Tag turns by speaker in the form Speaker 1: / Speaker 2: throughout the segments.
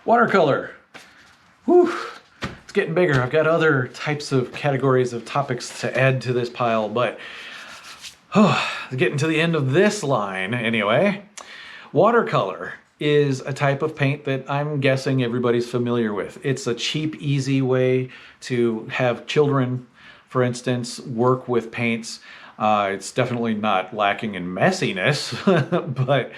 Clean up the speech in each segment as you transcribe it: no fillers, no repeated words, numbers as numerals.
Speaker 1: Watercolor. Whew. It's getting bigger. I've got other types of categories of topics to add to this pile, but getting to the end of this line anyway. Watercolor is a type of paint that I'm guessing everybody's familiar with. It's a cheap, easy way to have children, for instance, work with paints. It's definitely not lacking in messiness, but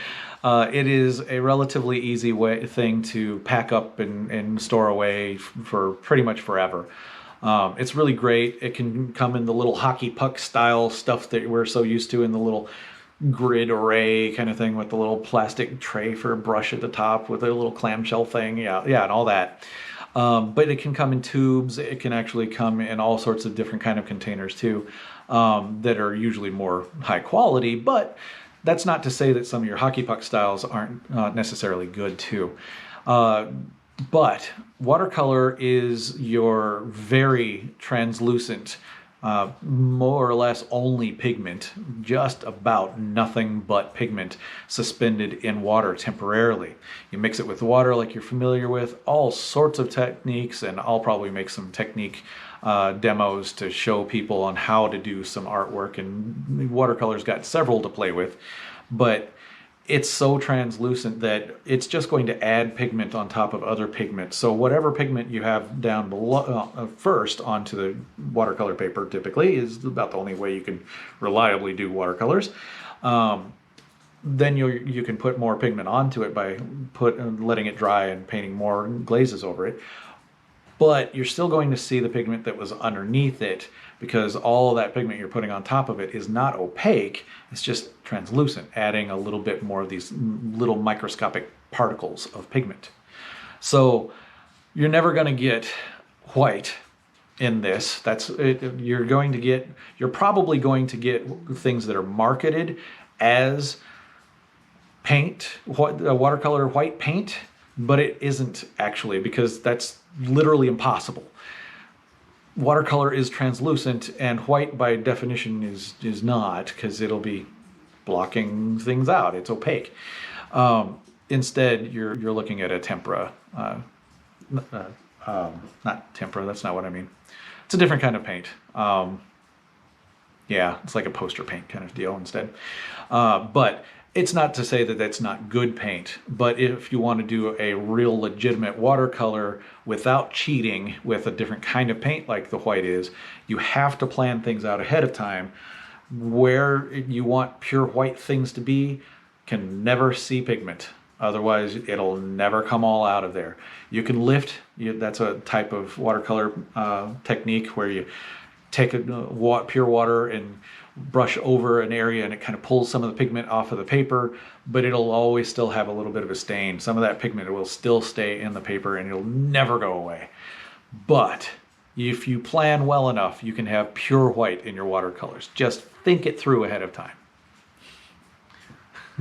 Speaker 1: it is a relatively easy thing to pack up and store away for pretty much forever. It's really great. It can come in the little hockey puck style stuff that we're so used to, in the little grid array kind of thing with the little plastic tray for a brush at the top with a little clamshell thing. Yeah, and all that. But it can come in tubes. It can actually come in all sorts of different kind of containers too, that are usually more high quality, but that's not to say that some of your hockey puck styles aren't necessarily good too. But watercolor is your very translucent, more or less only pigment, just about nothing but pigment suspended in water temporarily. You mix it with water like you're familiar with, all sorts of techniques, and I'll probably make some technique demos to show people on how to do some artwork, and watercolor's got several to play with, but it's so translucent that it's just going to add pigment on top of other pigments. So whatever pigment you have down below, first onto the watercolor paper typically is about the only way you can reliably do watercolors. Then you can put more pigment onto it by letting it dry and painting more glazes over it. But you're still going to see the pigment that was underneath it, because all of that pigment you're putting on top of it is not opaque, it's just translucent, adding a little bit more of these little microscopic particles of pigment. So you're never going to get white in this. You're probably going to get things that are marketed as paint, watercolor white paint, but it isn't actually, because that's literally impossible. Watercolor is translucent, and white by definition is not, because it'll be blocking things out. It's opaque. Instead, you're looking at a tempera. Not tempera, that's not what I mean. It's a different kind of paint. Yeah, it's like a poster paint kind of deal instead. But it's not to say that that's not good paint, but if you want to do a real legitimate watercolor without cheating with a different kind of paint like the white is, you have to plan things out ahead of time. Where you want pure white things to be can never see pigment. Otherwise, it'll never come all out of there. You can lift, that's a type of watercolor technique where you take pure water and brush over an area, and it kind of pulls some of the pigment off of the paper, but it'll always still have a little bit of a stain. Some of that pigment will still stay in the paper and it'll never go away. But if you plan well enough, you can have pure white in your watercolors. Just think it through ahead of time.